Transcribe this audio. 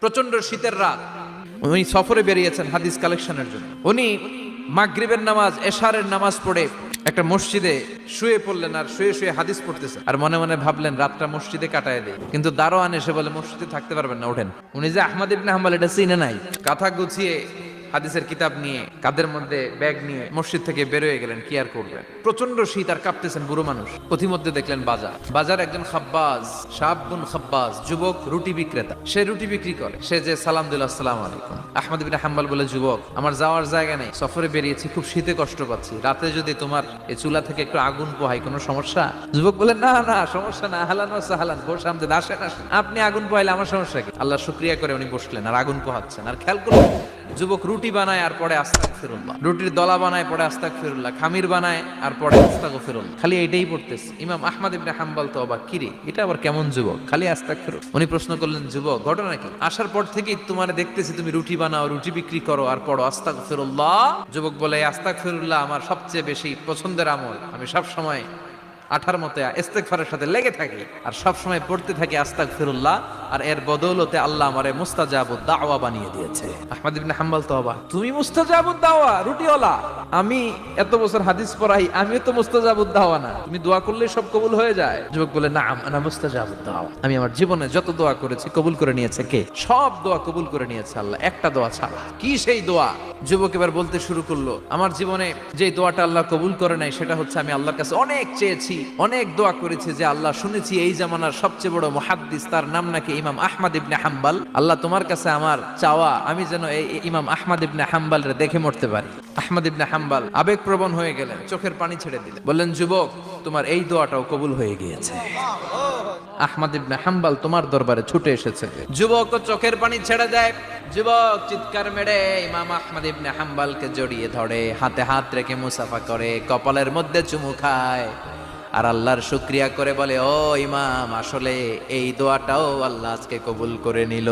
প্রচন্ড শীতের রাত, উনি সফরে বেরিয়েছেন হাদিস কালেকশনের জন্য। উনি মাগরিবের নামাজ, এশারের নামাজ পড়ে একটা মসজিদে শুয়ে পড়লেন, আর শুয়ে শুয়ে হাদিস পড়তেছেন, আর মনে মনে ভাবলেন রাতটা মসজিদে কাটায় দেয়। কিন্তু দারোয়ান এসে বলে মসজিদে থাকতে পারবেন না, ওঠেন। উনি যে আহমদ ইবনে হাম্বল এটা চিনে নাই, কাঁথা গুছিয়ে হাদিসের কিতাব নিয়ে কাঁধের মধ্যে ব্যাগ নিয়ে মসজিদ থেকে বেরোয় গেলেন। কি আর করবেন, প্রচন্ড শীত, আর কাঁপতেছেন বুড়ো মানুষ। পথিমধ্যে দেখলেন বাজার একজন খাব্বাজ, শাবুন খাব্বাজ, যুবক রুটি বিক্রেতা। সে রুটি বিক্রি করে। সে যে সালাম দিল, আসসালামু আলাইকুম। আহমদ ইবনে হাম্বল বলে, যুবক আমার যাওয়ার জায়গা নেই, সফরে বেরিয়েছি, খুব শীতে কষ্ট পাচ্ছি, রাতে যদি তোমার এই চুলা থেকে একটু আগুন পোহাই কোনো সমস্যা? যুবক বলে, না না সমস্যা না, আহলান ওয়া সাহলান, বস আমদের, আসেন আসেন, আপনি আগুন পোহাইলে আমার সমস্যা কি? আল্লাহ শুকরিয়া করে উনি বসলেন আর আগুন পোহাচ্ছেন। আর খেয়াল করুন, যুবক রুটি বানায় আর পরে আস্তাগফিরুল্লাহ, রুটির দলা বানায় পরে আস্তাগফিরুল্লাহ, খামির বানায় আর পরে আস্তাগফিরুল্লাহ, খালি এইটাই পড়তেছে। ইমাম আহমদ ইবনে হাম্বল তো অবাক, কিরে এটা আবার কেমন যুবক, খালি আস্তাগফিরুল্লাহ। উনি প্রশ্ন করলেন, যুবক ঘটনা কি? আসার পর থেকেই তোমার দেখতেছি তুমি রুটি বানাও, রুটি বিক্রি করো আর পড়ো আস্তাগফিরুল্লাহ। যুবক বলে, আস্তাগফিরুল্লাহ আমার সবচেয়ে বেশি পছন্দের আমল, আমি সব সময় আঠার মতে ইস্তেগফারের সাথে লেগে থাকি আর সব সময় পড়তে থাকি আস্তাগফিরুল্লাহ, আর এর বদৌলতে আল্লাহ আমারে মুস্তাজাবুদ দাওয়া বানিয়ে দিয়েছে। আহমদ ইবনে হাম্বল তো অবাক, তুমি মুস্তাজাবুদ দাওয়া, রুটিওয়ালা? আমি এত বছর হাদিস পড়াই, আমিও তো মুস্তাজাবুদ দাওয়া না, তুমি দোয়া করলে সব কবুল হয়ে যায়? যুবক বলে, নাম আনা মুস্তাজাবুদ দাওয়া, আমি আমার জীবনে যত দোয়া করেছি কবুল করে নিয়েছে কে? সব দোয়া কবুল করে নিয়েছে আল্লাহ, একটা দোয়া ছাড়া। কি সেই দোয়া? যুবক এবার বলতে শুরু করলো, আমার জীবনে যে দোয়াটা আল্লাহ কবুল করে নাই সেটা হচ্ছে আমি আল্লাহর কাছে অনেক চেয়েছি, অনেক দোয়া করেছি যে আল্লাহ, শুনেছি এই জামানার সবচেয়ে বড় মুহাদ্দিস, তার নাম নাকি ইমাম আহমদ ইবনে হাম্বল, আল্লাহ তোমার কাছে আমার চাওয়া আমি যেন এই ইমাম আহমদ ইবনে হাম্বলরে দেখে মরতে পারি। আহমদ ইবনে হাম্বল আবেগপ্রবণ হয়ে গেলেন, চোখের পানি ছেড়ে দিলেন, বললেন, যুবক তোমার এই দোয়াটাও কবুল হয়ে গিয়েছে, আহমদ ইবনে হাম্বল তোমার দরবারে ছুটে এসেছে। যুবক চোখের পানি ছেড়ে দেয়। যুবক চিৎকার মেরে ইমাম আহমদ ইবনে হাম্বলকে জড়িয়ে ধরে, হাতে হাত রেখে মুসাফা করে, কপালের মধ্যে চুমু খায় আর আল্লাহর শুকরিয়া করে বলে, ও ইমাম, আসলে এই দোয়াটাও আল্লাহ আজকে কবুল করে নিল।